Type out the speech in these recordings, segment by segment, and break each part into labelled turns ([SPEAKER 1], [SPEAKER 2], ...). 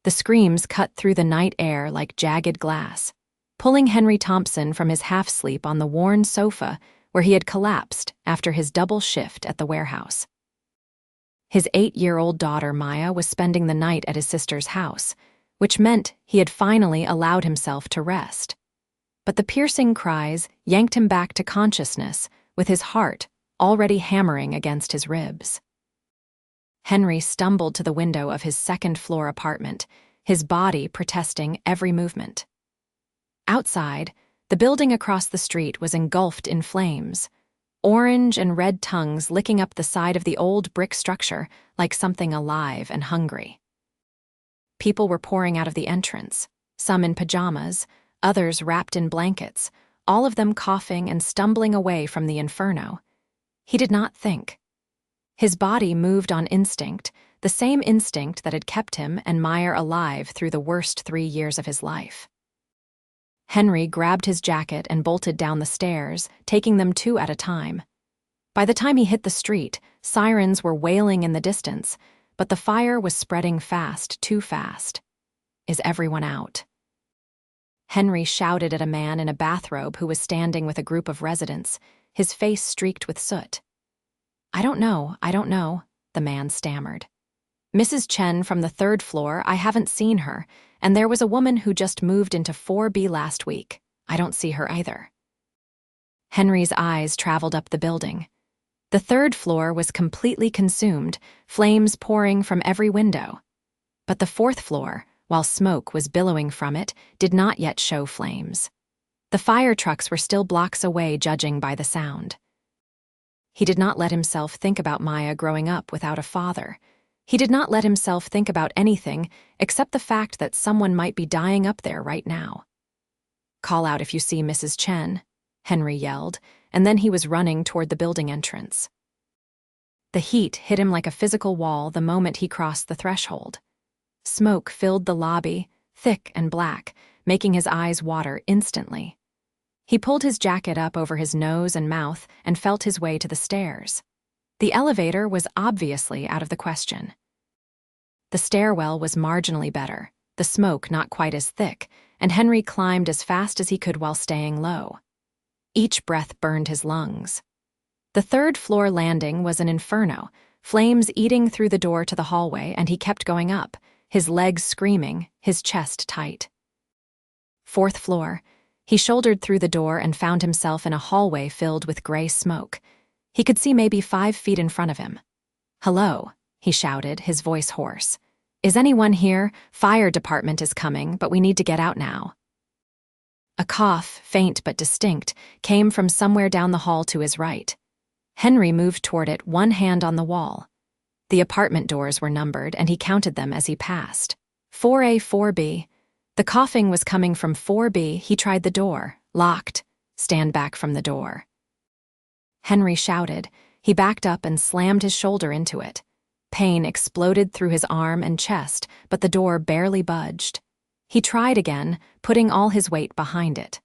[SPEAKER 1] The screams cut through the night air like jagged glass, pulling Henry Thompson from his half-sleep on the worn sofa where he had collapsed after his double shift at the warehouse. His 8-year-old daughter, Maya, was spending the night at his sister's house, which meant he had finally allowed himself to rest. But the piercing cries yanked him back to consciousness, with his heart already hammering against his ribs. Henry stumbled to the window of his second-floor apartment, his body protesting every movement. Outside, the building across the street was engulfed in flames, orange and red tongues licking up the side of the old brick structure like something alive and hungry. People were pouring out of the entrance, some in pajamas, others wrapped in blankets, all of them coughing and stumbling away from the inferno. He did not think. His body moved on instinct, the same instinct that had kept him and Meyer alive through the worst 3 years of his life. Henry grabbed his jacket and bolted down the stairs, taking them 2 at a time. By the time he hit the street, sirens were wailing in the distance, but the fire was spreading fast, too fast. Is everyone out? Henry shouted at a man in a bathrobe who was standing with a group of residents, his face streaked with soot. I don't know, the man stammered. Mrs. Chen from the 3rd floor, I haven't seen her, and there was a woman who just moved into 4B last week. I don't see her either. Henry's eyes traveled up the building. The 3rd floor was completely consumed, flames pouring from every window. But the 4th floor, while smoke was billowing from it, did not yet show flames. The fire trucks were still blocks away, judging by the sound. He did not let himself think about Maya growing up without a father. He did not let himself think about anything except the fact that someone might be dying up there right now. Call out if you see Mrs. Chen, Henry yelled, and then he was running toward the building entrance. The heat hit him like a physical wall the moment he crossed the threshold. Smoke filled the lobby, thick and black, making his eyes water instantly. He pulled his jacket up over his nose and mouth and felt his way to the stairs. The elevator was obviously out of the question. The stairwell was marginally better, the smoke not quite as thick, and Henry climbed as fast as he could while staying low. Each breath burned his lungs. The 3rd floor landing was an inferno, flames eating through the door to the hallway, and he kept going up, his legs screaming, his chest tight. 4th floor. He shouldered through the door and found himself in a hallway filled with gray smoke. He could see maybe 5 feet in front of him. "Hello," he shouted, his voice hoarse. "Is anyone here? Fire department is coming, but we need to get out now." A cough, faint but distinct, came from somewhere down the hall to his right. Henry moved toward it, one hand on the wall. The apartment doors were numbered, and he counted them as he passed. 4A, 4B. The coughing was coming from 4B. He tried the door. Locked. Stand back from the door. Henry shouted. He backed up and slammed his shoulder into it. Pain exploded through his arm and chest, but the door barely budged. He tried again, putting all his weight behind it.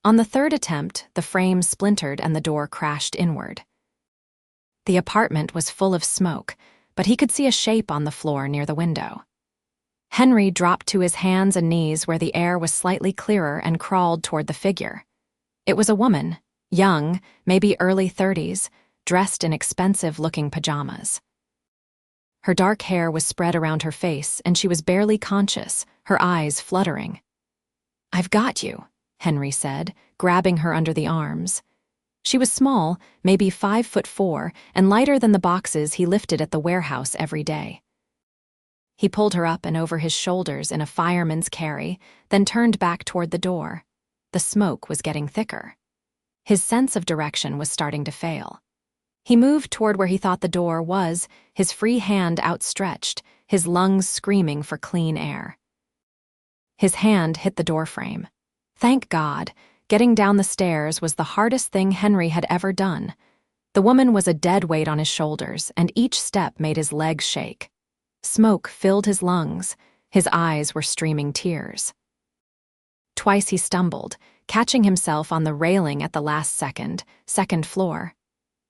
[SPEAKER 1] On the 3rd attempt, the frame splintered and the door crashed inward. The apartment was full of smoke, but he could see a shape on the floor near the window. Henry dropped to his hands and knees where the air was slightly clearer and crawled toward the figure. It was a woman, young, maybe early 30s, dressed in expensive-looking pajamas. Her dark hair was spread around her face, and she was barely conscious, her eyes fluttering. "I've got you," Henry said, grabbing her under the arms. She was small, maybe 5'4", and lighter than the boxes he lifted at the warehouse every day. He pulled her up and over his shoulders in a fireman's carry, then turned back toward the door. The smoke was getting thicker. His sense of direction was starting to fail. He moved toward where he thought the door was, his free hand outstretched, his lungs screaming for clean air. His hand hit the doorframe. Thank God, getting down the stairs was the hardest thing Henry had ever done. The woman was a dead weight on his shoulders, and each step made his legs shake. Smoke filled his lungs. His eyes were streaming tears. Twice he stumbled, catching himself on the railing at the last second. 2nd floor.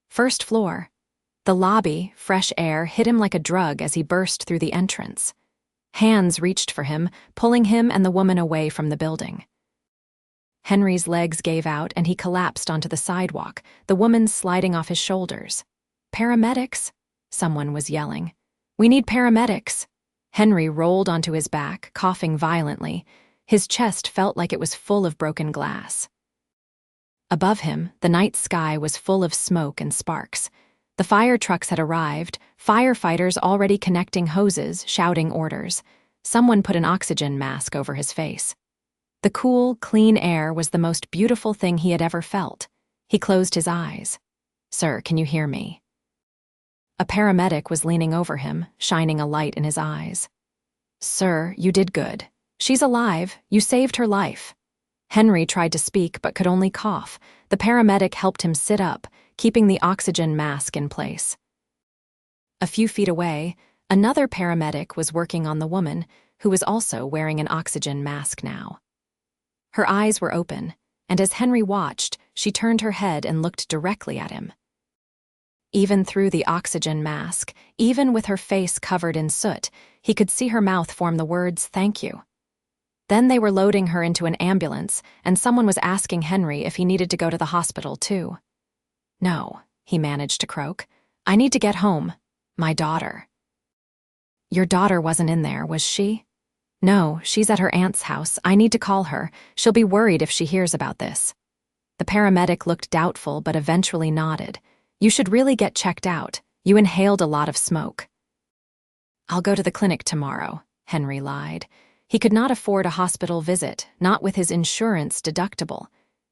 [SPEAKER 1] 1st floor. The lobby, fresh air, hit him like a drug as he burst through the entrance. Hands reached for him, pulling him and the woman away from the building. Henry's legs gave out and he collapsed onto the sidewalk, the woman sliding off his shoulders. "Paramedics?" someone was yelling. "We need paramedics." Henry rolled onto his back, coughing violently. His chest felt like it was full of broken glass. Above him, the night sky was full of smoke and sparks. The fire trucks had arrived, firefighters already connecting hoses, shouting orders. Someone put an oxygen mask over his face. The cool, clean air was the most beautiful thing he had ever felt. He closed his eyes. "Sir, can you hear me?" A paramedic was leaning over him, shining a light in his eyes. "Sir, you did good. She's alive. You saved her life." Henry tried to speak but could only cough. The paramedic helped him sit up, keeping the oxygen mask in place. A few feet away, another paramedic was working on the woman, who was also wearing an oxygen mask now. Her eyes were open, and as Henry watched, she turned her head and looked directly at him. Even through the oxygen mask, even with her face covered in soot, he could see her mouth form the words, "Thank you." Then they were loading her into an ambulance, and someone was asking Henry if he needed to go to the hospital too. "No," he managed to croak. "I need to get home. My daughter." "Your daughter wasn't in there, was she?" "No, she's at her aunt's house. I need to call her. She'll be worried if she hears about this." The paramedic looked doubtful but eventually nodded. "You should really get checked out. You inhaled a lot of smoke." "I'll go to the clinic tomorrow," Henry lied. He could not afford a hospital visit, not with his insurance deductible.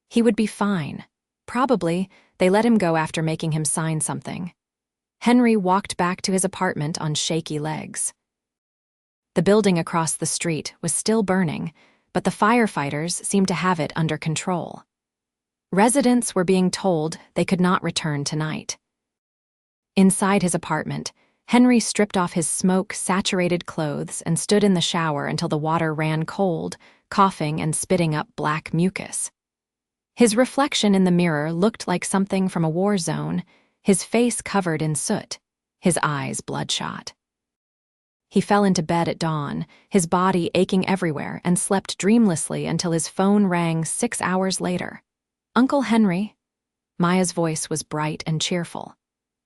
[SPEAKER 1] He would be fine. Probably, they let him go after making him sign something. Henry walked back to his apartment on shaky legs. The building across the street was still burning, but the firefighters seemed to have it under control. Residents were being told they could not return tonight. Inside his apartment, Henry stripped off his smoke-saturated clothes and stood in the shower until the water ran cold, coughing and spitting up black mucus. His reflection in the mirror looked like something from a war zone, his face covered in soot, his eyes bloodshot. He fell into bed at dawn, his body aching everywhere, and slept dreamlessly until his phone rang 6 hours later. "Uncle Henry?" Maya's voice was bright and cheerful.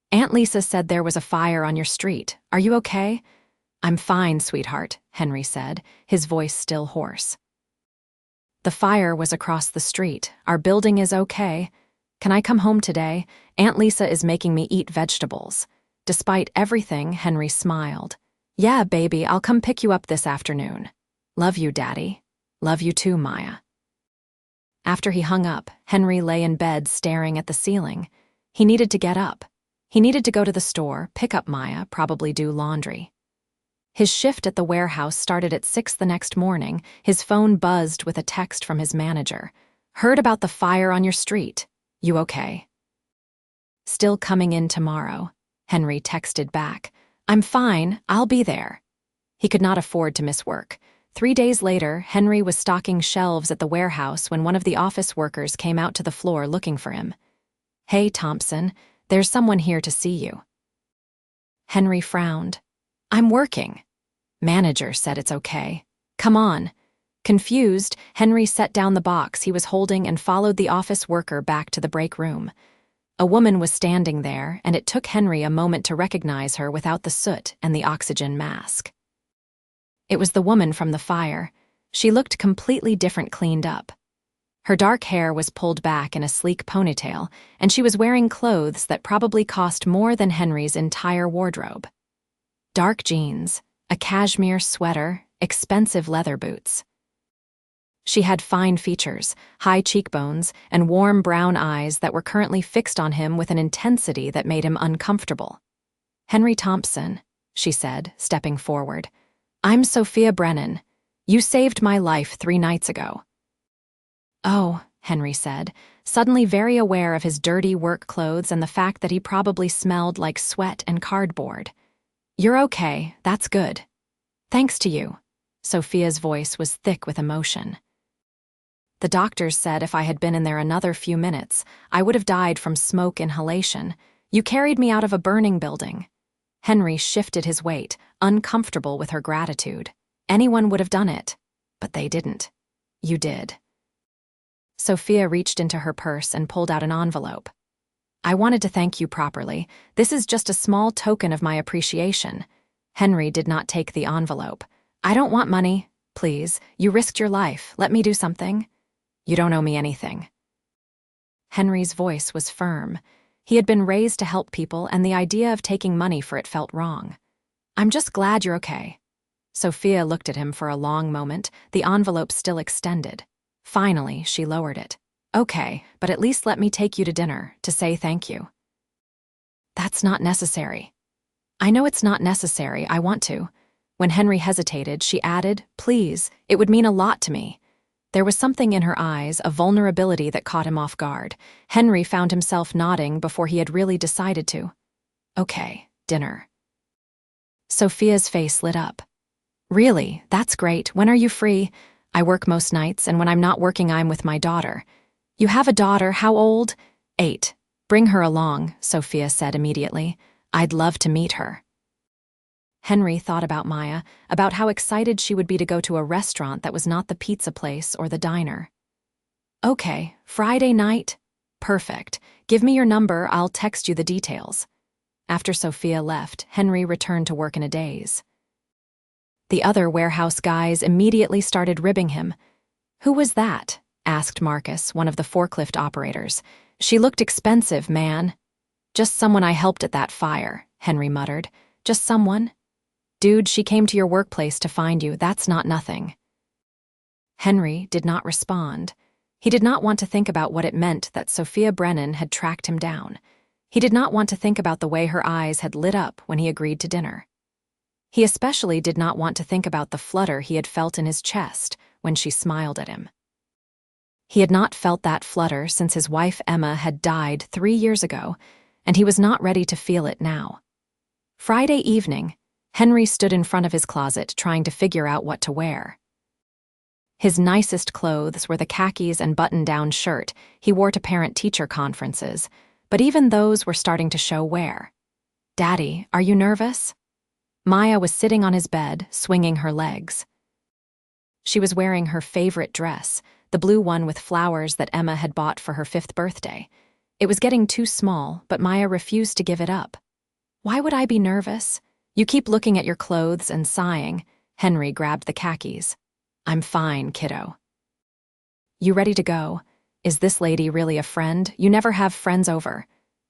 [SPEAKER 1] "Aunt Lisa said there was a fire on your street. Are you okay?" "I'm fine, sweetheart," Henry said, his voice still hoarse. "The fire was across the street. Our building is okay. Can I come home today? Aunt Lisa is making me eat vegetables." Despite everything, Henry smiled. "Yeah, baby, I'll come pick you up this afternoon. Love you, Daddy." "Love you too, Maya." After he hung up, Henry lay in bed staring at the ceiling. He needed to get up. He needed to go to the store, pick up Maya, probably do laundry. His shift at the warehouse started at 6 the next morning. His phone buzzed with a text from his manager. "Heard about the fire on your street. You okay?" "Still coming in tomorrow," Henry texted back. "I'm fine, I'll be there." He could not afford to miss work. 3 days later, Henry was stocking shelves at the warehouse when one of the office workers came out to the floor looking for him. "Hey, Thompson, there's someone here to see you." Henry frowned. "I'm working." "Manager said it's okay. Come on." Confused, Henry set down the box he was holding and followed the office worker back to the break room. A woman was standing there, and it took Henry a moment to recognize her without the soot and the oxygen mask. It was the woman from the fire. She looked completely different, cleaned up. Her dark hair was pulled back in a sleek ponytail, and she was wearing clothes that probably cost more than Henry's entire wardrobe. Dark jeans, a cashmere sweater, expensive leather boots. She had fine features, high cheekbones, and warm brown eyes that were currently fixed on him with an intensity that made him uncomfortable. "Henry Thompson," she said, stepping forward. "I'm Sophia Brennan. You saved my life 3 nights ago." "Oh," Henry said, suddenly very aware of his dirty work clothes and the fact that he probably smelled like sweat and cardboard. "You're okay, that's good. Thanks to you." Sophia's voice was thick with emotion. "The doctors said if I had been in there another few minutes, I would have died from smoke inhalation. You carried me out of a burning building." Henry shifted his weight, uncomfortable with her gratitude. Anyone would have done it. But they didn't. You did. Sophia reached into her purse and pulled out an envelope. I wanted to thank you properly. This is just a small token of my appreciation. Henry did not take the envelope. I don't want money. Please, you risked your life. Let me do something. You don't owe me anything. Henry's voice was firm. He had been raised to help people, and the idea of taking money for it felt wrong. I'm just glad you're okay. Sophia looked at him for a long moment, the envelope still extended. Finally, she lowered it. Okay, but at least let me take you to dinner, to say thank you. That's not necessary. I know it's not necessary, I want to. When Henry hesitated, she added, please, it would mean a lot to me. There was something in her eyes, a vulnerability that caught him off guard. Henry found himself nodding before he had really decided to. Okay, dinner. Sophia's face lit up. Really, that's great. When are you free? I work most nights, and when I'm not working, I'm with my daughter. You have a daughter, how old? 8. Bring her along, Sophia said immediately. I'd love to meet her. Henry thought about Maya, about how excited she would be to go to a restaurant that was not the pizza place or the diner. Okay, Friday night? Perfect. Give me your number, I'll text you the details. After Sophia left, Henry returned to work in a daze. The other warehouse guys immediately started ribbing him. Who was that? Asked Marcus, one of the forklift operators. She looked expensive, man. Just someone I helped at that fire, Henry muttered. Just someone? Dude, she came to your workplace to find you, that's not nothing. Henry did not respond. He did not want to think about what it meant that Sophia Brennan had tracked him down. He did not want to think about the way her eyes had lit up when he agreed to dinner. He especially did not want to think about the flutter he had felt in his chest when she smiled at him. He had not felt that flutter since his wife Emma had died 3 years ago, and he was not ready to feel it now. Friday evening, Henry stood in front of his closet trying to figure out what to wear. His nicest clothes were the khakis and button-down shirt he wore to parent-teacher conferences, but even those were starting to show wear. Daddy, are you nervous? Maya was sitting on his bed, swinging her legs. She was wearing her favorite dress, the blue one with flowers that Emma had bought for her 5th birthday. It was getting too small, but Maya refused to give it up. Why would I be nervous? You keep looking at your clothes and sighing. Henry grabbed the khakis. I'm fine, kiddo. You ready to go? Is this lady really a friend? You never have friends over.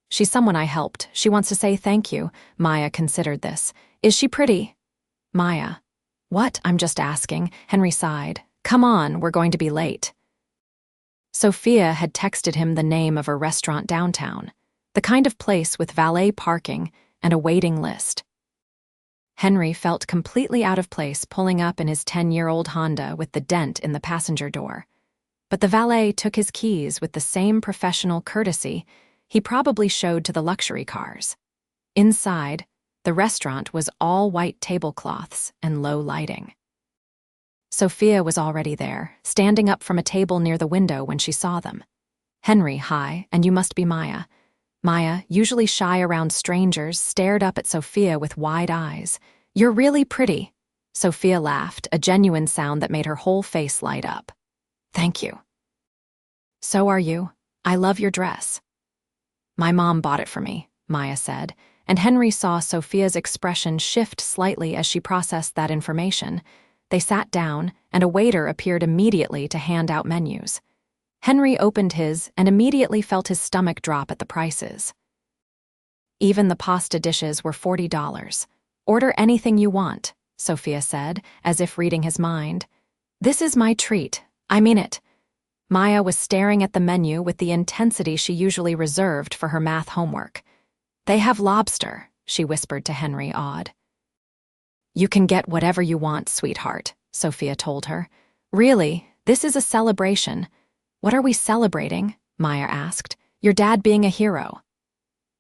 [SPEAKER 1] She's someone I helped. She wants to say thank you. Maya considered this. Is she pretty? Maya. What? I'm just asking. Henry sighed. Come on, we're going to be late. Sophia had texted him the name of a restaurant downtown, the kind of place with valet parking and a waiting list. Henry felt completely out of place pulling up in his 10-year-old Honda with the dent in the passenger door. But the valet took his keys with the same professional courtesy he probably showed to the luxury cars. Inside, the restaurant was all white tablecloths and low lighting. Sophia was already there, standing up from a table near the window when she saw them. Henry, hi, and you must be Maya. Maya, usually shy around strangers, stared up at Sophia with wide eyes. You're really pretty. Sophia laughed, a genuine sound that made her whole face light up. Thank you. So are you. I love your dress. My mom bought it for me, Maya said, and Henry saw Sophia's expression shift slightly as she processed that information. They sat down, and a waiter appeared immediately to hand out menus. Henry opened his and immediately felt his stomach drop at the prices. Even the pasta dishes were $40. Order anything you want, Sophia said, as if reading his mind. This is my treat. I mean it. Maya was staring at the menu with the intensity she usually reserved for her math homework. They have lobster, she whispered to Henry, awed. You can get whatever you want, sweetheart, Sophia told her. Really, this is a celebration. What are we celebrating? Maya asked. Your dad being a hero.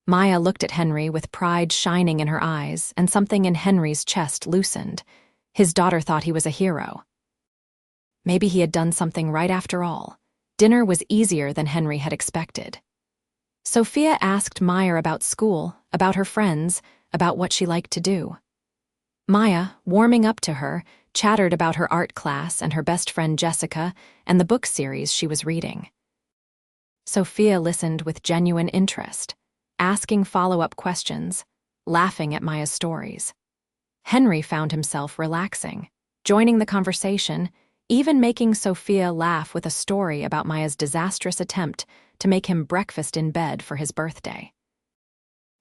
[SPEAKER 1] Maya looked at Henry with pride shining in her eyes, and something in Henry's chest loosened. His daughter thought he was a hero. Maybe he had done something right after all. Dinner was easier than Henry had expected. Sophia asked Maya about school, about her friends, about what she liked to do. Maya, warming up to her, chattered about her art class and her best friend Jessica and the book series she was reading. Sophia listened with genuine interest, asking follow-up questions, laughing at Maya's stories. Henry found himself relaxing, joining the conversation, even making Sophia laugh with a story about Maya's disastrous attempt to make him breakfast in bed for his birthday.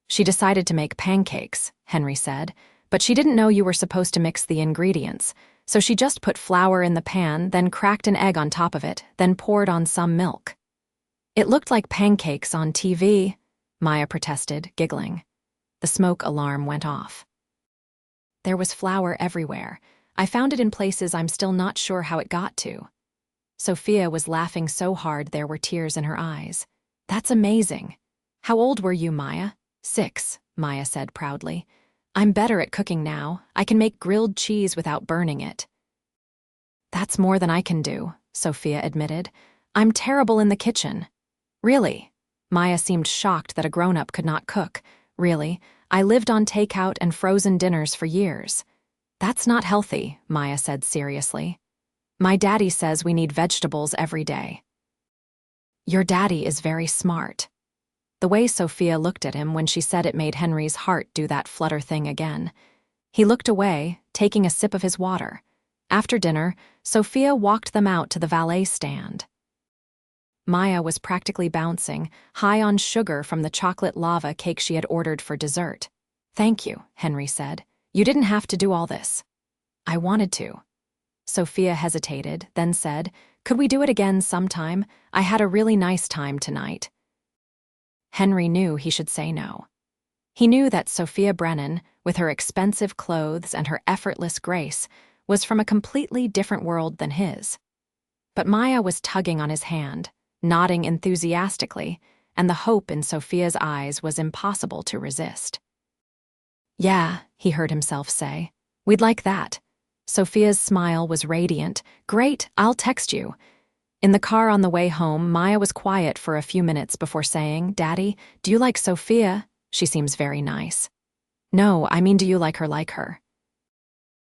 [SPEAKER 1] She decided to make pancakes, Henry said, but she didn't know you were supposed to mix the ingredients, so she just put flour in the pan, then cracked an egg on top of it, then poured on some milk. It looked like pancakes on TV, Maya protested, giggling. The smoke alarm went off. There was flour everywhere. I found it in places I'm still not sure how it got to. Sophia was laughing so hard there were tears in her eyes. That's amazing. How old were you, Maya? 6, Maya said proudly. I'm better at cooking now. I can make grilled cheese without burning it. That's more than I can do, Sophia admitted. I'm terrible in the kitchen. Really? Maya seemed shocked that a grown-up could not cook. Really? I lived on takeout and frozen dinners for years. That's not healthy, Maya said seriously. My daddy says we need vegetables every day. Your daddy is very smart. The way Sophia looked at him when she said it made Henry's heart do that flutter thing again. He looked away, taking a sip of his water. After dinner, Sophia walked them out to the valet stand. Maya was practically bouncing, high on sugar from the chocolate lava cake she had ordered for dessert. Thank you, Henry said. You didn't have to do all this. I wanted to. Sophia hesitated, then said, Could we do it again sometime? I had a really nice time tonight. Henry knew he should say no. He knew that Sophia Brennan, with her expensive clothes and her effortless grace, was from a completely different world than his. But Maya was tugging on his hand, nodding enthusiastically, and the hope in Sophia's eyes was impossible to resist. Yeah, he heard himself say. We'd like that. Sophia's smile was radiant. Great, I'll text you. In the car on the way home, Maya was quiet for a few minutes before saying, Daddy, do you like Sophia? She seems very nice. No, I mean, do you like her?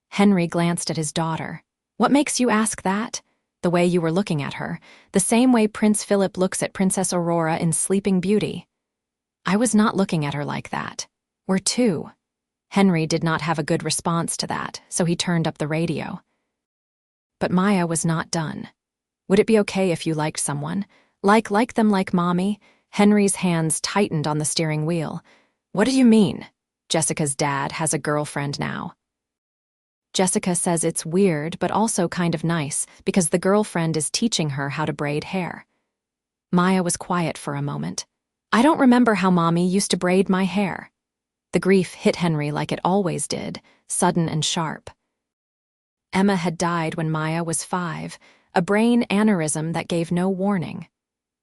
[SPEAKER 1] Henry glanced at his daughter. What makes you ask that? The way you were looking at her, the same way Prince Philip looks at Princess Aurora in Sleeping Beauty. I was not looking at her like that. We're two. Henry did not have a good response to that, so he turned up the radio. But Maya was not done. Would it be okay if you liked someone? Like them like Mommy? Henry's hands tightened on the steering wheel. What do you mean? Jessica's dad has a girlfriend now. Jessica says it's weird, but also kind of nice, because the girlfriend is teaching her how to braid hair. Maya was quiet for a moment. I don't remember how Mommy used to braid my hair. The grief hit Henry like it always did, sudden and sharp. Emma had died when Maya was 5, a brain aneurysm that gave no warning.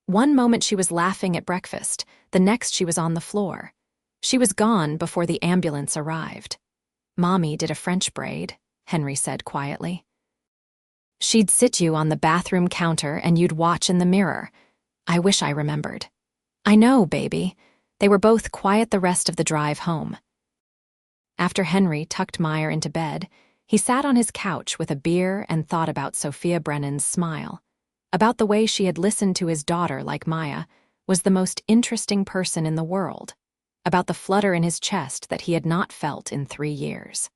[SPEAKER 1] One moment she was laughing at breakfast, the next she was on the floor. She was gone before the ambulance arrived. Mommy did a French braid, Henry said quietly. She'd sit you on the bathroom counter and you'd watch in the mirror. I wish I remembered. I know, baby. They were both quiet the rest of the drive home. After Henry tucked Maya into bed, he sat on his couch with a beer and thought about Sophia Brennan's smile, about the way she had listened to his daughter like Maya was the most interesting person in the world, about the flutter in his chest that he had not felt in 3 years.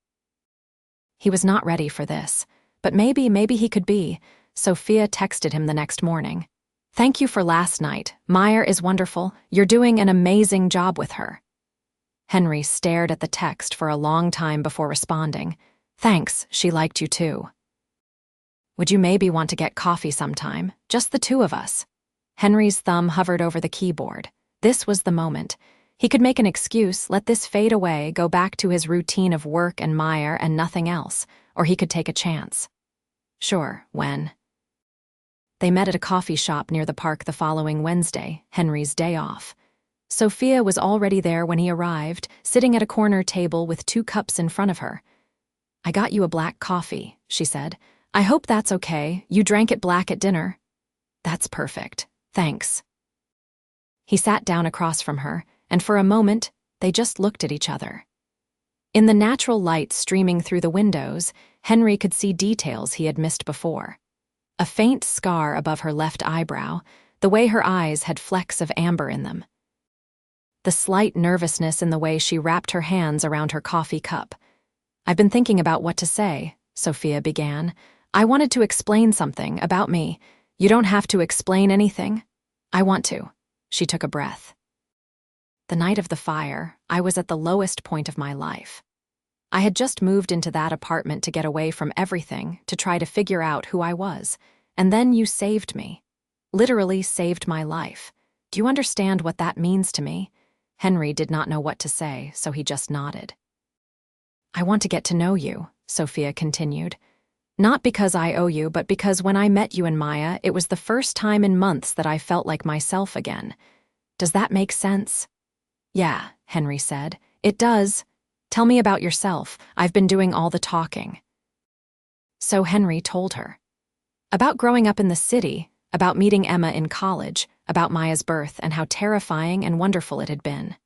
[SPEAKER 1] He was not ready for this, but maybe he could be. Sophia texted him the next morning. Thank you for last night. Maya is wonderful. You're doing an amazing job with her. Henry stared at the text for a long time before responding. Thanks, she liked you too. Would you maybe want to get coffee sometime? Just the two of us. Henry's thumb hovered over the keyboard. This was the moment. He could make an excuse, let this fade away, go back to his routine of work and Maya and nothing else, or he could take a chance. Sure, when? They met at a coffee shop near the park the following Wednesday, Henry's day off. Sophia was already there when he arrived, sitting at a corner table with 2 cups in front of her. I got you a black coffee, she said. I hope that's okay. You drank it black at dinner. That's perfect. Thanks. He sat down across from her, and for a moment, they just looked at each other. In the natural light streaming through the windows, Henry could see details he had missed before. A faint scar above her left eyebrow, the way her eyes had flecks of amber in them. The slight nervousness in the way she wrapped her hands around her coffee cup. "I've been thinking about what to say," Sophia began. "I wanted to explain something about me. You don't have to explain anything." "I want to." She took a breath. "The night of the fire, I was at the lowest point of my life. I had just moved into that apartment to get away from everything, to try to figure out who I was. And then you saved me. Literally saved my life. Do you understand what that means to me?" Henry did not know what to say, so he just nodded. "I want to get to know you," Sophia continued. "Not because I owe you, but because when I met you and Maya, it was the first time in months that I felt like myself again. Does that make sense?" "Yeah," Henry said. "It does. Tell me about yourself. I've been doing all the talking." So Henry told her. About growing up in the city, about meeting Emma in college, about Maya's birth and how terrifying and wonderful it had been.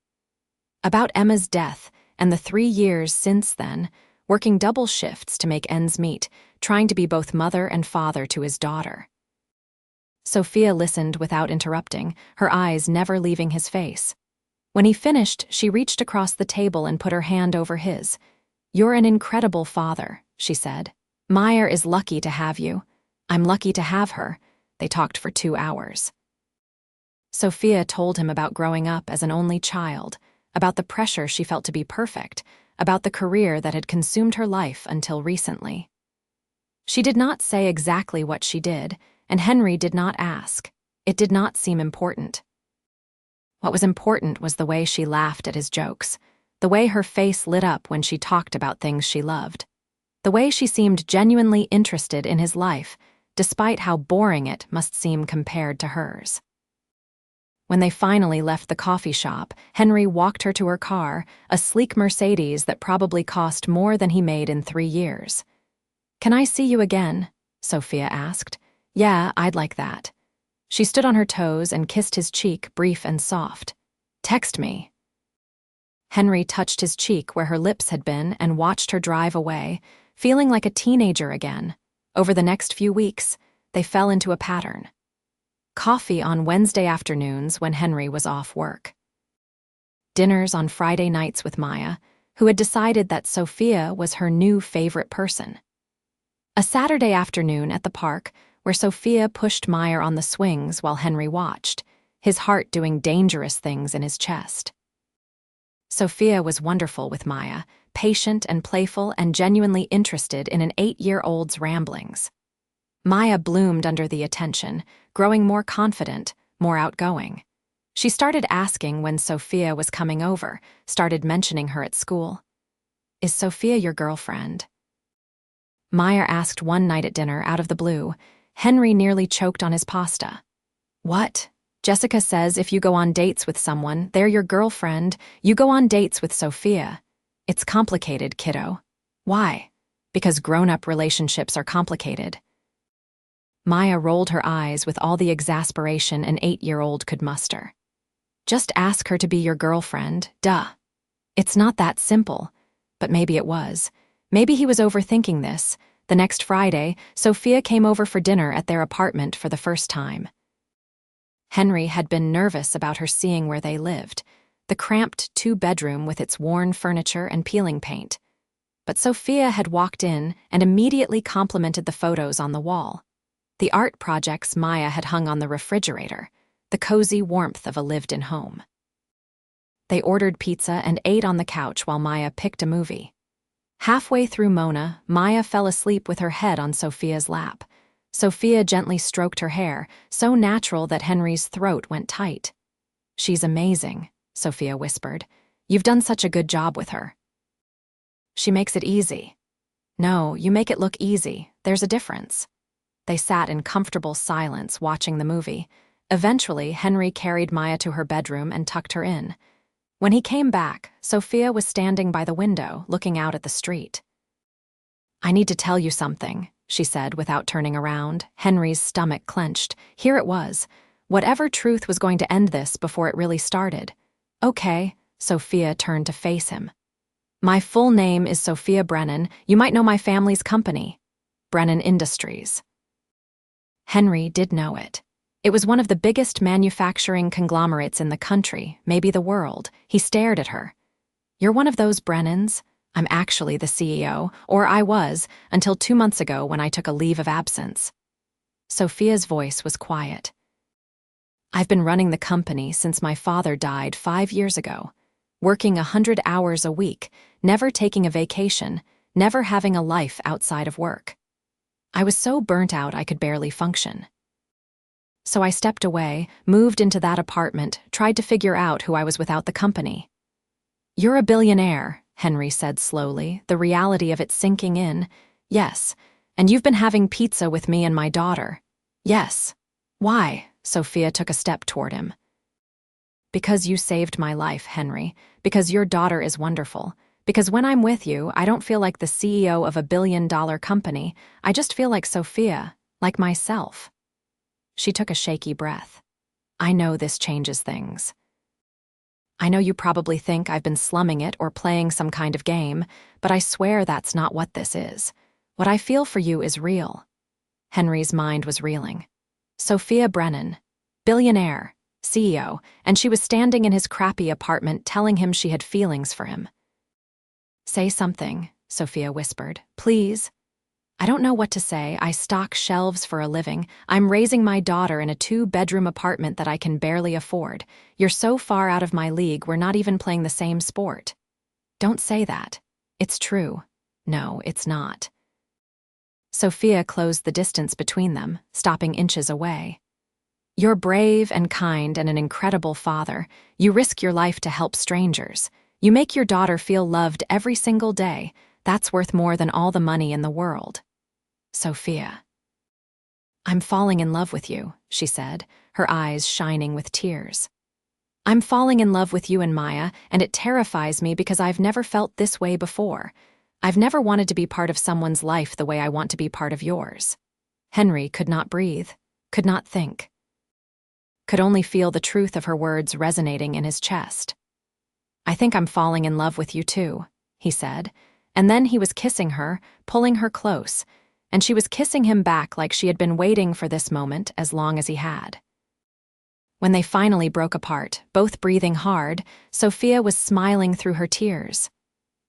[SPEAKER 1] About Emma's death and the 3 years since then, working double shifts to make ends meet, trying to be both mother and father to his daughter. Sophia listened without interrupting, her eyes never leaving his face. When he finished, she reached across the table and put her hand over his. "You're an incredible father," she said. "Maya is lucky to have you. I'm lucky to have her." They talked for 2 hours. Sophia told him about growing up as an only child, about the pressure she felt to be perfect, about the career that had consumed her life until recently. She did not say exactly what she did, and Henry did not ask. It did not seem important. What was important was the way she laughed at his jokes, the way her face lit up when she talked about things she loved, the way she seemed genuinely interested in his life, despite how boring it must seem compared to hers. When they finally left the coffee shop, Henry walked her to her car, a sleek Mercedes that probably cost more than he made in 3 years. "Can I see you again?" Sophia asked. "Yeah, I'd like that." She stood on her toes and kissed his cheek, brief and soft. "Text me." Henry touched his cheek where her lips had been and watched her drive away, feeling like a teenager again. Over the next few weeks, they fell into a pattern. Coffee on Wednesday afternoons when Henry was off work. Dinners on Friday nights with Maya, who had decided that Sophia was her new favorite person. A Saturday afternoon at the park where Sophia pushed Maya on the swings while Henry watched, his heart doing dangerous things in his chest. Sophia was wonderful with Maya, patient and playful and genuinely interested in an 8-year-old's ramblings. Maya bloomed under the attention, growing more confident, more outgoing. She started asking when Sophia was coming over, started mentioning her at school. "Is Sophia your girlfriend?" Maya asked one night at dinner out of the blue. Henry nearly choked on his pasta. "What? Jessica says if you go on dates with someone, they're your girlfriend. You go on dates with Sophia. It's complicated, kiddo." "Why?" "Because grown-up relationships are complicated." Maya rolled her eyes with all the exasperation an 8-year-old could muster. "Just ask her to be your girlfriend, duh." It's not that simple. But maybe it was. Maybe he was overthinking this. The next Friday, Sophia came over for dinner at their apartment for the first time. Henry had been nervous about her seeing where they lived, the cramped 2-bedroom with its worn furniture and peeling paint. But Sophia had walked in and immediately complimented the photos on the wall. The art projects Maya had hung on the refrigerator, the cozy warmth of a lived-in home. They ordered pizza and ate on the couch while Maya picked a movie. Halfway through Mona, Maya fell asleep with her head on Sophia's lap. Sophia gently stroked her hair, so natural that Henry's throat went tight. "She's amazing," Sophia whispered. "You've done such a good job with her." "She makes it easy." "No, you make it look easy. There's a difference." They sat in comfortable silence watching the movie. Eventually, Henry carried Maya to her bedroom and tucked her in. When he came back, Sophia was standing by the window, looking out at the street. "I need to tell you something," she said without turning around. Henry's stomach clenched. Here it was. Whatever truth was going to end this before it really started. "Okay," Sophia turned to face him. My full name is Sophia Brennan. You might know my family's company, Brennan Industries. Henry did know it. It was one of the biggest manufacturing conglomerates in the country, maybe the world. He stared at her. You're one of those Brennans? I'm actually the CEO, or I was, until 2 months ago when I took a leave of absence. Sophia's voice was quiet. I've been running the company since my father died 5 years ago, working 100 hours a week, never taking a vacation, never having a life outside of work. I was so burnt out I could barely function. So I stepped away, moved into that apartment, tried to figure out who I was without the company. You're a billionaire, Henry said slowly, the reality of it sinking in. Yes, and you've been having pizza with me and my daughter. Yes. Why? Sophia took a step toward him. Because you saved my life, Henry. Because your daughter is wonderful. Because when I'm with you, I don't feel like the CEO of a billion-dollar company. I just feel like Sophia, like myself. She took a shaky breath. I know this changes things. I know you probably think I've been slumming it or playing some kind of game, but I swear that's not what this is. What I feel for you is real. Henry's mind was reeling. Sophia Brennan, billionaire, CEO, and she was standing in his crappy apartment telling him she had feelings for him. Say something, Sophia whispered. Please. I don't know what to say. I stock shelves for a living. I'm raising my daughter in a 2-bedroom apartment that I can barely afford. You're so far out of my league, we're not even playing the same sport. Don't say that. It's true. No, it's not. Sophia closed the distance between them, stopping inches away. You're brave and kind and an incredible father. You risk your life to help strangers. You make your daughter feel loved every single day. That's worth more than all the money in the world. Sophia. I'm falling in love with you, she said, her eyes shining with tears. I'm falling in love with you and Maya, and it terrifies me because I've never felt this way before. I've never wanted to be part of someone's life the way I want to be part of yours. Henry could not breathe, could not think. Could only feel the truth of her words resonating in his chest. I think I'm falling in love with you too, he said, and then he was kissing her, pulling her close, and she was kissing him back like she had been waiting for this moment as long as he had. When they finally broke apart, both breathing hard, Sophia was smiling through her tears.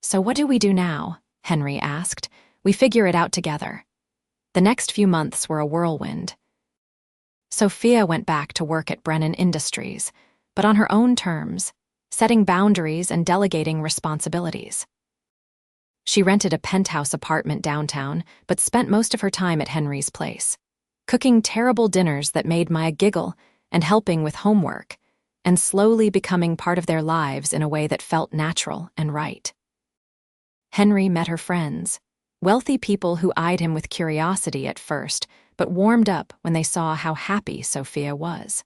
[SPEAKER 1] So what do we do now? Henry asked. We figure it out together. The next few months were a whirlwind. Sophia went back to work at Brennan Industries, but on her own terms, setting boundaries and delegating responsibilities. She rented a penthouse apartment downtown, but spent most of her time at Henry's place, cooking terrible dinners that made Maya giggle and helping with homework, and slowly becoming part of their lives in a way that felt natural and right. Henry met her friends, wealthy people who eyed him with curiosity at first, but warmed up when they saw how happy Sophia was.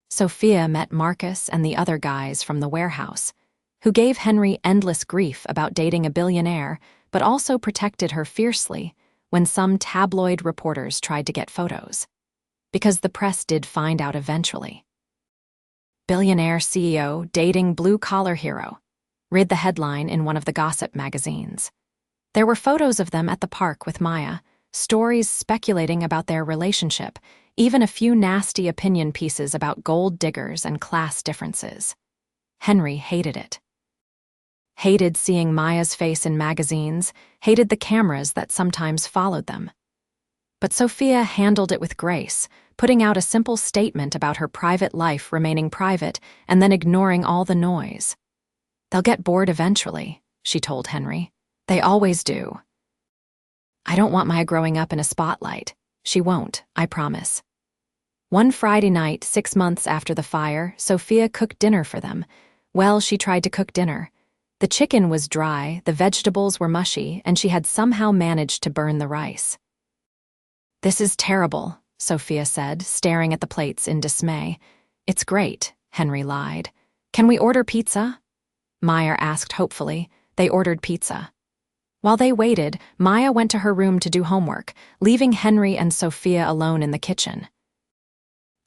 [SPEAKER 1] Sophia met Marcus and the other guys from the warehouse, who gave Henry endless grief about dating a billionaire, but also protected her fiercely when some tabloid reporters tried to get photos. Because the press did find out eventually. Billionaire CEO dating blue-collar hero, read the headline in one of the gossip magazines. There were photos of them at the park with Maya, stories speculating about their relationship, even a few nasty opinion pieces about gold diggers and class differences. Henry hated it. Hated seeing Maya's face in magazines, hated the cameras that sometimes followed them. But Sophia handled it with grace, putting out a simple statement about her private life remaining private and then ignoring all the noise. They'll get bored eventually, she told Henry. They always do. I don't want Maya growing up in a spotlight. She won't, I promise. One Friday night, 6 months after the fire, Sophia cooked dinner for them. Well, she tried to cook dinner. The chicken was dry, the vegetables were mushy, and she had somehow managed to burn the rice. This is terrible, Sophia said, staring at the plates in dismay. It's great, Henry lied. Can we order pizza? Maya asked hopefully. They ordered pizza. While they waited, Maya went to her room to do homework, leaving Henry and Sophia alone in the kitchen.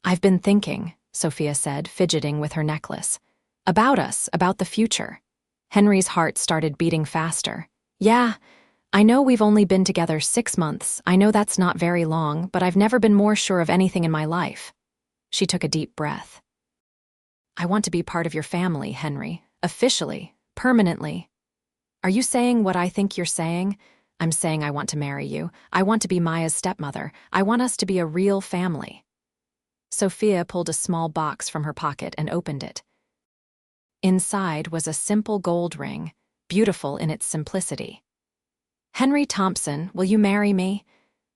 [SPEAKER 1] I've been thinking, Sophia said, fidgeting with her necklace. About us, about the future. Henry's heart started beating faster. Yeah, I know we've only been together 6 months. I know that's not very long, but I've never been more sure of anything in my life. She took a deep breath. I want to be part of your family, Henry. Officially. Permanently. Are you saying what I think you're saying? I'm saying I want to marry you. I want to be Maya's stepmother. I want us to be a real family. Sophia pulled a small box from her pocket and opened it. Inside was a simple gold ring, beautiful in its simplicity. Henry Thompson, will you marry me?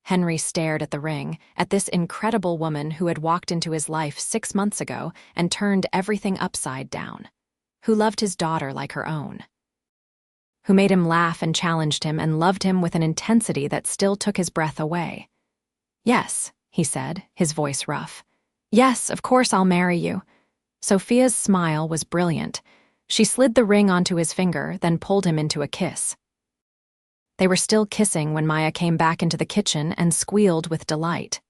[SPEAKER 1] Henry stared at the ring, at this incredible woman who had walked into his life 6 months ago and turned everything upside down, who loved his daughter like her own, who made him laugh and challenged him and loved him with an intensity that still took his breath away. Yes, he said, his voice rough. Yes, of course I'll marry you. Sophia's smile was brilliant. She slid the ring onto his finger, then pulled him into a kiss. They were still kissing when Maya came back into the kitchen and squealed with delight.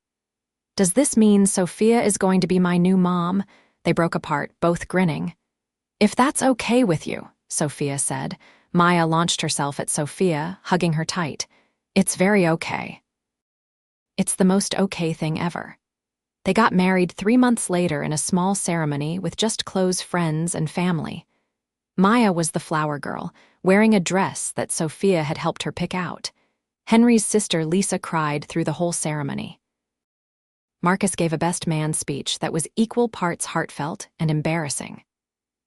[SPEAKER 1] Does this mean Sophia is going to be my new mom? They broke apart, both grinning. If that's okay with you, Sophia said. Maya launched herself at Sophia, hugging her tight. It's very okay. It's the most okay thing ever. They got married 3 months later in a small ceremony with just close friends and family. Maya was the flower girl, wearing a dress that Sophia had helped her pick out. Henry's sister Lisa cried through the whole ceremony. Marcus gave a best man speech that was equal parts heartfelt and embarrassing.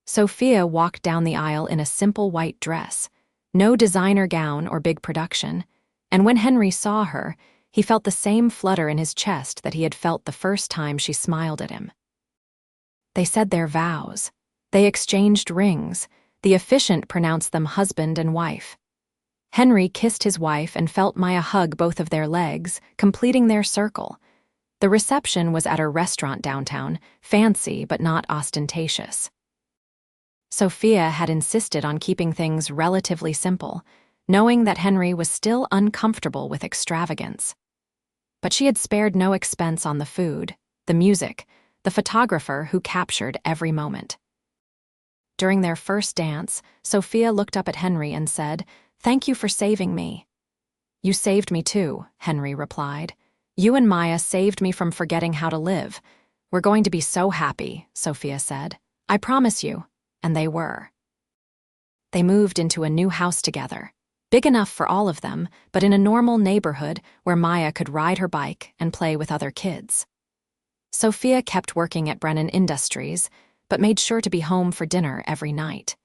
[SPEAKER 1] Sophia walked down the aisle in a simple white dress, no designer gown or big production, and when Henry saw her, he felt the same flutter in his chest that he had felt the first time she smiled at him. They said their vows. They exchanged rings. The officiant pronounced them husband and wife. Henry kissed his wife and felt Maya hug both of their legs, completing their circle. The reception was at a restaurant downtown, fancy but not ostentatious. Sophia had insisted on keeping things relatively simple, knowing that Henry was still uncomfortable with extravagance. But she had spared no expense on the food, the music, the photographer who captured every moment. During their first dance, Sophia looked up at Henry and said, "Thank you for saving me." "You saved me too," Henry replied. "You and Maya saved me from forgetting how to live. We're going to be so happy," Sophia said. "I promise you." And they were. They moved into a new house together, big enough for all of them, but in a normal neighborhood where Maya could ride her bike and play with other kids. Sophia kept working at Brennan Industries, but made sure to be home for dinner every night.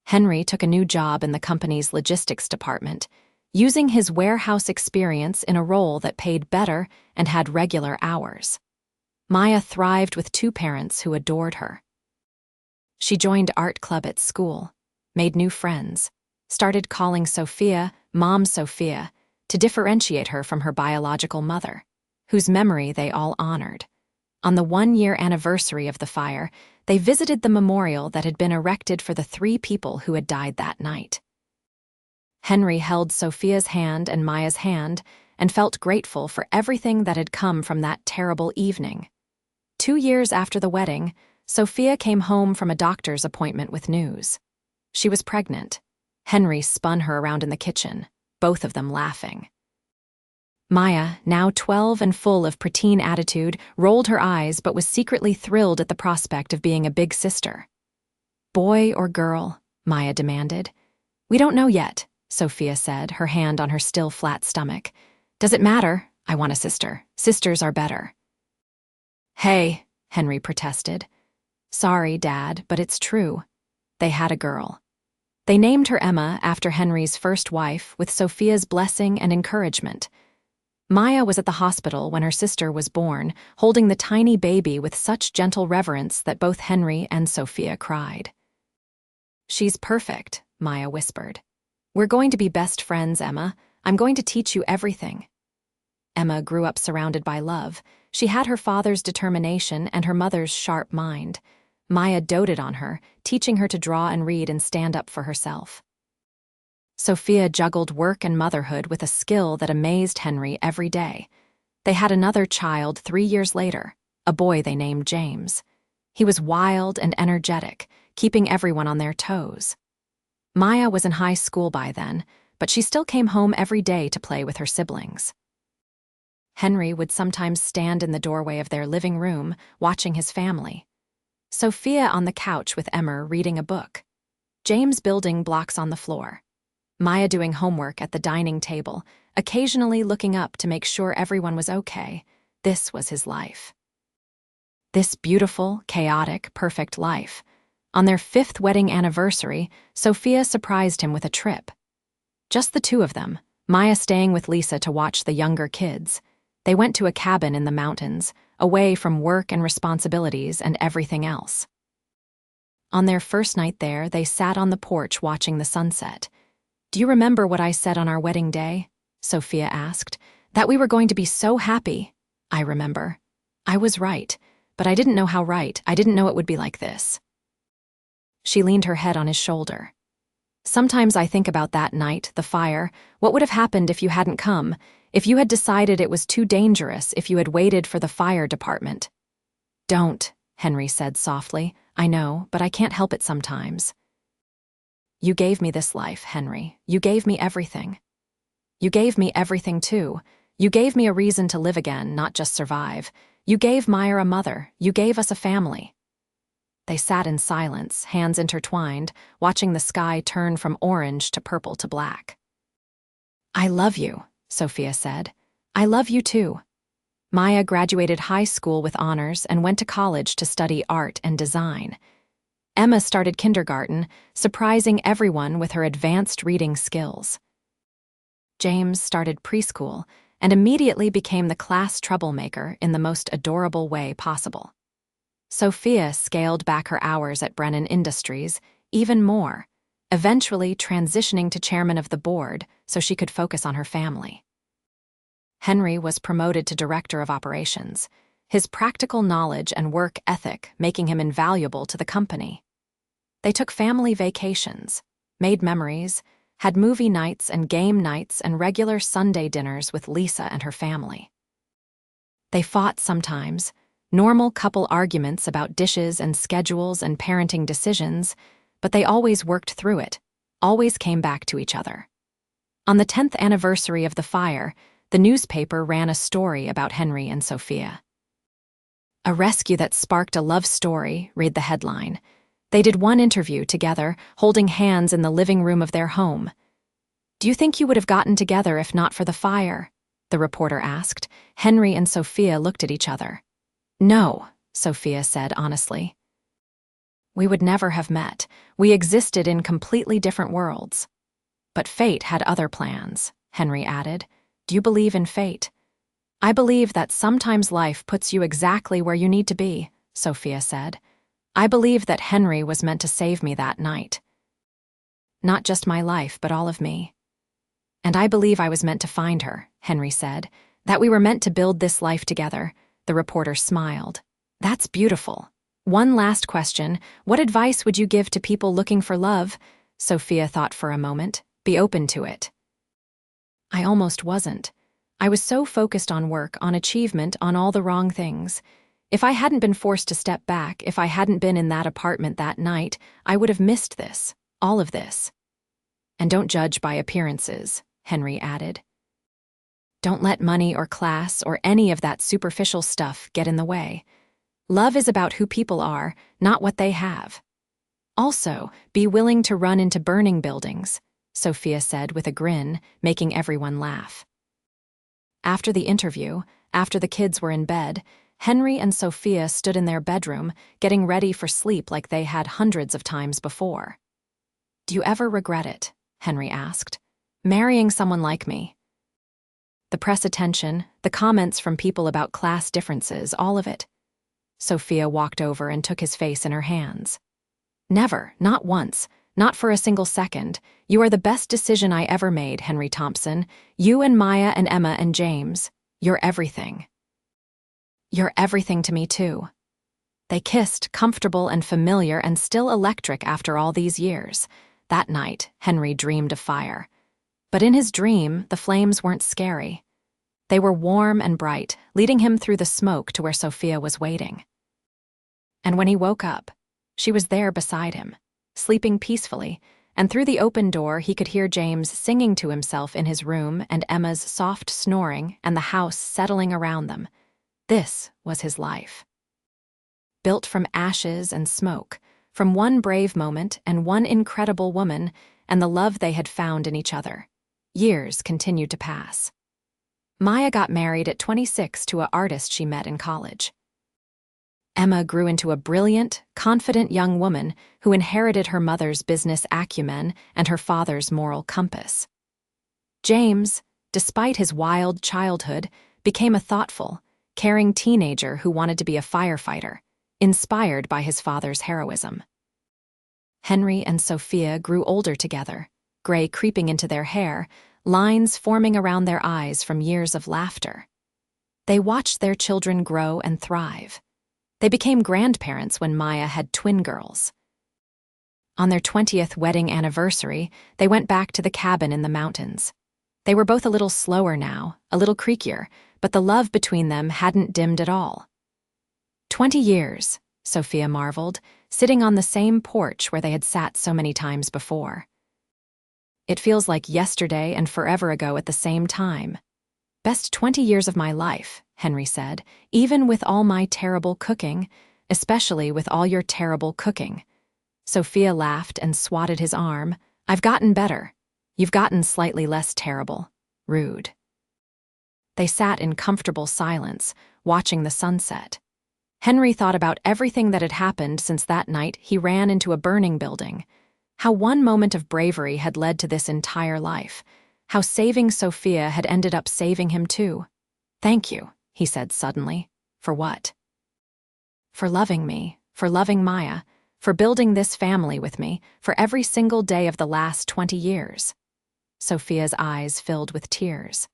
[SPEAKER 1] Henry took a new job in the company's logistics department, using his warehouse experience in a role that paid better and had regular hours. Maya thrived with 2 parents who adored her. She joined art club at school, made new friends, started calling Sophia Mom Sophia to differentiate her from her biological mother, whose memory they all honored. On the 1-year anniversary of the fire, they visited the memorial that had been erected for the 3 people who had died that night. Henry held Sophia's hand and Maya's hand and felt grateful for everything that had come from that terrible evening. 2 years after the wedding, Sophia came home from a doctor's appointment with news. She was pregnant. Henry spun her around in the kitchen, both of them laughing. Maya, now 12 and full of preteen attitude, rolled her eyes but was secretly thrilled at the prospect of being a big sister. "Boy or girl?" Maya demanded. "We don't know yet," Sophia said, her hand on her still flat stomach. "Does it matter? I want a sister. Sisters are better." "Hey," Henry protested. "Sorry, Dad, but it's true. They had a girl." They named her Emma after Henry's first wife, with Sophia's blessing and encouragement. Maya was at the hospital when her sister was born, holding the tiny baby with such gentle reverence that both Henry and Sophia cried. "She's perfect," Maya whispered. "We're going to be best friends, Emma. I'm going to teach you everything." Emma grew up surrounded by love. She had her father's determination and her mother's sharp mind. Maya doted on her, teaching her to draw and read and stand up for herself. Sophia juggled work and motherhood with a skill that amazed Henry every day. They had another child 3 years later, a boy they named James. He was wild and energetic, keeping everyone on their toes. Maya was in high school by then, but she still came home every day to play with her siblings. Henry would sometimes stand in the doorway of their living room, watching his family. Sophia on the couch with Emmer reading a book. James building blocks on the floor. Maya doing homework at the dining table, occasionally looking up to make sure everyone was okay. This was his life. This beautiful, chaotic, perfect life. On their 5th wedding anniversary, Sophia surprised him with a trip. Just the two of them, Maya staying with Lisa to watch the younger kids. They went to a cabin in the mountains, away from work and responsibilities and everything else. On their first night there, they sat on the porch watching the sunset. "Do you remember what I said on our wedding day?" Sophia asked. "That we were going to be so happy." "I remember. I was right, but I didn't know how right. I didn't know it would be like this." She leaned her head on his shoulder. "Sometimes I think about that night, the fire. What would have happened if you hadn't come? If you had decided it was too dangerous, if you had waited for the fire department?" "Don't," Henry said softly. "I know, but I can't help it sometimes." "You gave me this life, Henry. You gave me everything. You gave me everything, too. You gave me a reason to live again, not just survive. You gave Maya a mother. You gave us a family." They sat in silence, hands intertwined, watching the sky turn from orange to purple to black. "I love you," Sophia said. "I love you too." Maya graduated high school with honors and went to college to study art and design. Emma started kindergarten, surprising everyone with her advanced reading skills. James started preschool and immediately became the class troublemaker in the most adorable way possible. Sophia scaled back her hours at Brennan Industries even more, eventually transitioning to chairman of the board so she could focus on her family. Henry was promoted to director of operations, his practical knowledge and work ethic making him invaluable to the company. They took family vacations, made memories, had movie nights and game nights and regular Sunday dinners with Lisa and her family. They fought sometimes, normal couple arguments about dishes and schedules and parenting decisions, but they always worked through it, always came back to each other. On the 10th anniversary of the fire, the newspaper ran a story about Henry and Sophia. "A rescue that sparked a love story," read the headline. They did one interview together, holding hands in the living room of their home. "Do you think you would have gotten together if not for the fire?" the reporter asked. Henry and Sophia looked at each other. "No," Sophia said honestly. "We would never have met. We existed in completely different worlds." "But fate had other plans," Henry added. "Do you believe in fate?" "I believe that sometimes life puts you exactly where you need to be," Sophia said. "I believe that Henry was meant to save me that night. Not just my life, but all of me. And I believe I was meant to find her," Henry said. "That we were meant to build this life together." The reporter smiled. "That's beautiful. One last question. What advice would you give to people looking for love?" Sophia thought for a moment. "Be open to it." "I almost wasn't. I was so focused on work, on achievement, on all the wrong things. If I hadn't been forced to step back, if I hadn't been in that apartment that night, I would have missed this, all of this." "And don't judge by appearances," Henry added. "Don't let money or class or any of that superficial stuff get in the way. Love is about who people are, not what they have. Also, be willing to run into burning buildings," Sophia said with a grin, making everyone laugh. After the interview, after the kids were in bed, Henry and Sophia stood in their bedroom, getting ready for sleep like they had hundreds of times before. "Do you ever regret it?" Henry asked. "Marrying someone like me?" The press attention, the comments from people about class differences, all of it. Sophia walked over and took his face in her hands. "Never, not once, not for a single second. You are the best decision I ever made, Henry Thompson. You and Maya and Emma and James. You're everything. You're everything to me, too." They kissed, comfortable and familiar and still electric after all these years. That night, Henry dreamed of fire. But in his dream, the flames weren't scary. They were warm and bright, leading him through the smoke to where Sophia was waiting. And when he woke up, she was there beside him, sleeping peacefully, and through the open door he could hear James singing to himself in his room and Emma's soft snoring and the house settling around them. This was his life. Built from ashes and smoke, from one brave moment and one incredible woman and the love they had found in each other. Years continued to pass. Maya got married at 26 to an artist she met in college. Emma grew into a brilliant, confident young woman who inherited her mother's business acumen and her father's moral compass. James, despite his wild childhood, became a thoughtful, caring teenager who wanted to be a firefighter, inspired by his father's heroism. Henry and Sophia grew older together, gray creeping into their hair, lines forming around their eyes from years of laughter. They watched their children grow and thrive. They became grandparents when Maya had twin girls. On their 20th wedding anniversary, they went back to the cabin in the mountains. They were both a little slower now, a little creakier, but the love between them hadn't dimmed at all. 20 years, Sophia marveled, sitting on the same porch where they had sat so many times before. It feels like yesterday and forever ago at the same time. Best 20 years of my life, Henry said, even with all my terrible cooking, especially with all your terrible cooking. Sophia laughed and swatted his arm. I've gotten better. You've gotten slightly less terrible. Rude. They sat in comfortable silence, watching the sunset. Henry thought about everything that had happened since that night he ran into a burning building. How one moment of bravery had led to this entire life. How saving Sophia had ended up saving him too. Thank you, he said suddenly. For what? For loving me, for loving Maya, for building this family with me, for every single day of the last 20 years. Sophia's eyes filled with tears.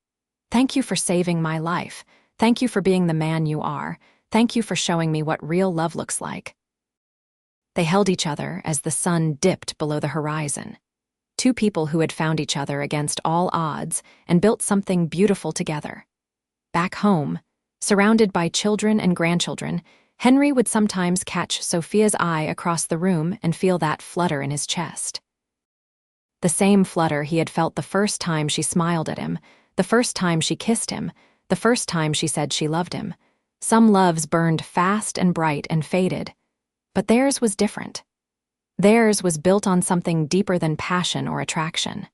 [SPEAKER 1] Thank you for saving my life. Thank you for being the man you are. Thank you for showing me what real love looks like. They held each other as the sun dipped below the horizon. Two people who had found each other against all odds and built something beautiful together. Back home, surrounded by children and grandchildren, Henry would sometimes catch Sophia's eye across the room and feel that flutter in his chest. The same flutter he had felt the first time she smiled at him, the first time she kissed him, the first time she said she loved him. Some loves burned fast and bright and faded, but theirs was different. Theirs was built on something deeper than passion or attraction.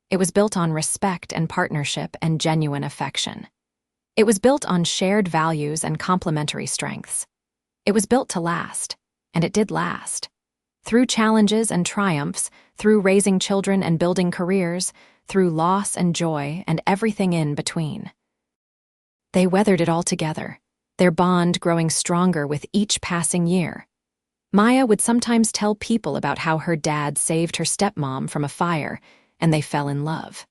[SPEAKER 1] It was built on respect and partnership and genuine affection. It was built on shared values and complementary strengths. It was built to last, and it did last. Through challenges and triumphs, through raising children and building careers, through loss and joy and everything in between. They weathered it all together, their bond growing stronger with each passing year. Maya would sometimes tell people about how her dad saved her stepmom from a fire, and they fell in love.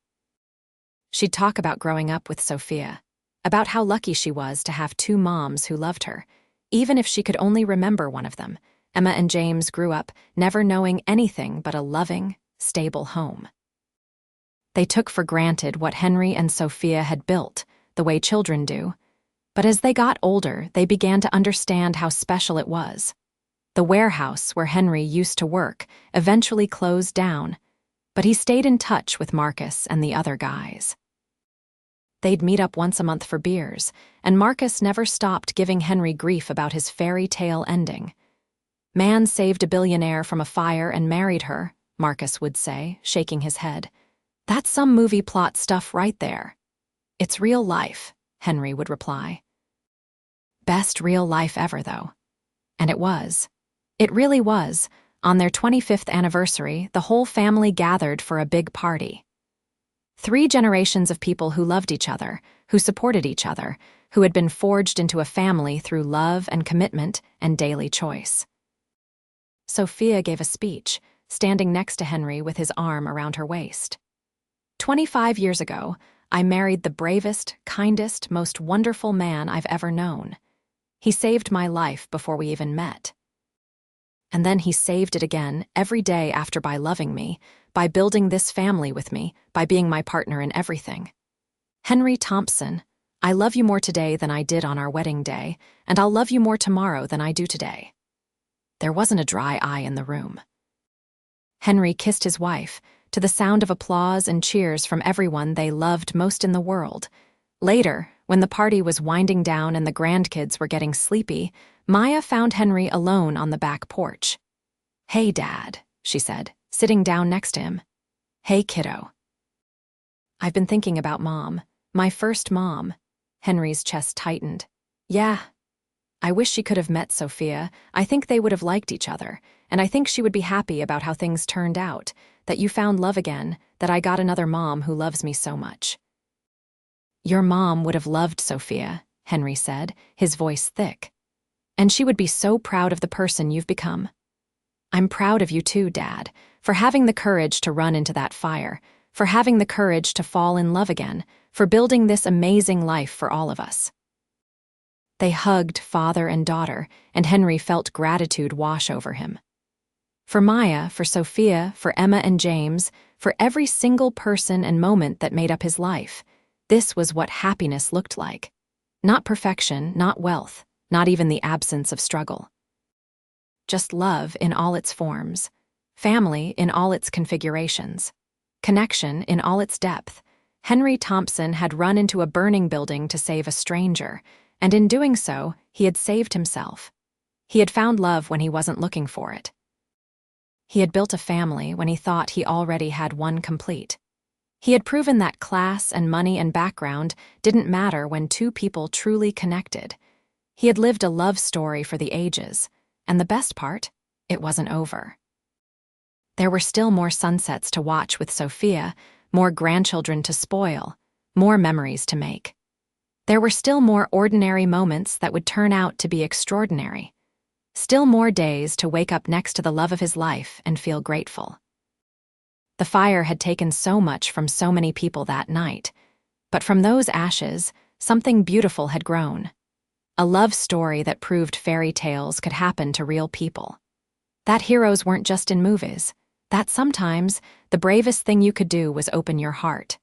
[SPEAKER 1] She'd talk about growing up with Sophia, about how lucky she was to have two moms who loved her, even if she could only remember one of them. Emma and James grew up never knowing anything but a loving, stable home. They took for granted what Henry and Sophia had built, the way children do, but as they got older, they began to understand how special it was. The warehouse where Henry used to work eventually closed down, but he stayed in touch with Marcus and the other guys. They'd meet up once a month for beers, and Marcus never stopped giving Henry grief about his fairy tale ending. Man saved a billionaire from a fire and married her, Marcus would say, shaking his head. That's some movie plot stuff right there. It's real life, Henry would reply. Best real life ever, though. And it was. It really was. On their 25th anniversary, the whole family gathered for a big party. 3 generations of people who loved each other, who supported each other, who had been forged into a family through love and commitment and daily choice. Sophia gave a speech, standing next to Henry with his arm around her waist. 25 years ago, I married the bravest, kindest, most wonderful man I've ever known. He saved my life before we even met. And then he saved it again every day after by loving me, by building this family with me, by being my partner in everything. Henry Thompson, I love you more today than I did on our wedding day, and I'll love you more tomorrow than I do today. There wasn't a dry eye in the room. Henry kissed his wife, to the sound of applause and cheers from everyone they loved most in the world. Later, when the party was winding down and the grandkids were getting sleepy, Maya found Henry alone on the back porch. "Hey, Dad," she said, sitting down next to him. "Hey, kiddo." "I've been thinking about Mom. My first mom." Henry's chest tightened. "Yeah. I wish she could have met Sophia. I think they would have liked each other, and I think she would be happy about how things turned out, that you found love again, that I got another mom who loves me so much." "Your mom would have loved Sophia," Henry said, his voice thick. "And she would be so proud of the person you've become." "I'm proud of you too, Dad, for having the courage to run into that fire, for having the courage to fall in love again, for building this amazing life for all of us." They hugged, father and daughter, and Henry felt gratitude wash over him. For Maya, for Sophia, for Emma and James, for every single person and moment that made up his life, this was what happiness looked like. Not perfection, not wealth, not even the absence of struggle. Just love in all its forms, family in all its configurations, connection in all its depth. Henry Thompson had run into a burning building to save a stranger, and in doing so, he had saved himself. He had found love when he wasn't looking for it. He had built a family when he thought he already had one complete. He had proven that class and money and background didn't matter when two people truly connected. He had lived a love story for the ages, and the best part, it wasn't over. There were still more sunsets to watch with Sophia, more grandchildren to spoil, more memories to make. There were still more ordinary moments that would turn out to be extraordinary. Still more days to wake up next to the love of his life and feel grateful. The fire had taken so much from so many people that night, but from those ashes, something beautiful had grown. A love story that proved fairy tales could happen to real people. That heroes weren't just in movies, that sometimes the bravest thing you could do was open your heart.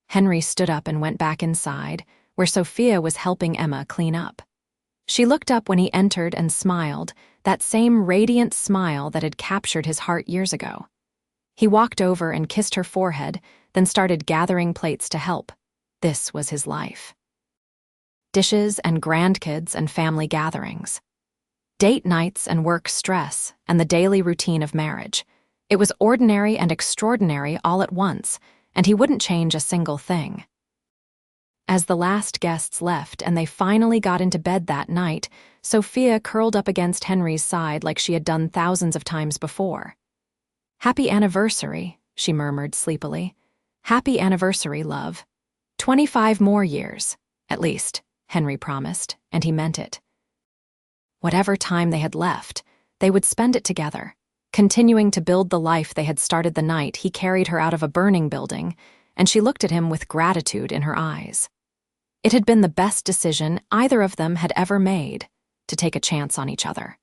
[SPEAKER 1] Henry stood up and went back inside, where Sophia was helping Emma clean up. She looked up when he entered and smiled, that same radiant smile that had captured his heart years ago. He walked over and kissed her forehead, then started gathering plates to help. This was his life. Dishes and grandkids and family gatherings. Date nights and work stress and the daily routine of marriage. It was ordinary and extraordinary all at once, and he wouldn't change a single thing. As the last guests left and they finally got into bed that night, Sophia curled up against Henry's side like she had done thousands of times before. "Happy anniversary," she murmured sleepily. "Happy anniversary, love. 25 more years, at least," Henry promised, and he meant it. Whatever time they had left, they would spend it together, continuing to build the life they had started the night he carried her out of a burning building, and she looked at him with gratitude in her eyes. It had been the best decision either of them had ever made, to take a chance on each other.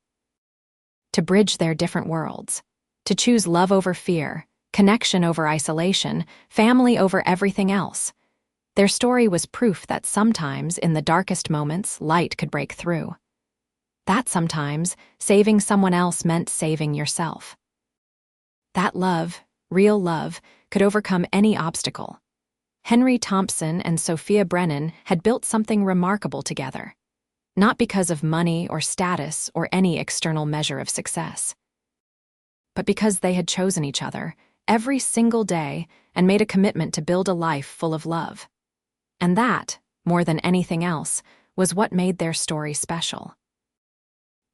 [SPEAKER 1] To bridge their different worlds, to choose love over fear, connection over isolation, family over everything else. Their story was proof that sometimes, in the darkest moments, light could break through. That sometimes, saving someone else meant saving yourself. That love, real love, could overcome any obstacle. Henry Thompson and Sophia Brennan had built something remarkable together, not because of money or status or any external measure of success, but because they had chosen each other every single day and made a commitment to build a life full of love. And that, more than anything else, was what made their story special.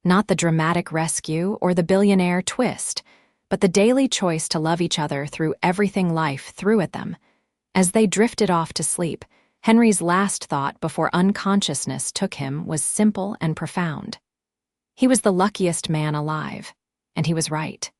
[SPEAKER 1] Not the dramatic rescue or the billionaire twist, but the daily choice to love each other through everything life threw at them. As they drifted off to sleep, Henry's last thought before unconsciousness took him was simple and profound. He was the luckiest man alive, and he was right.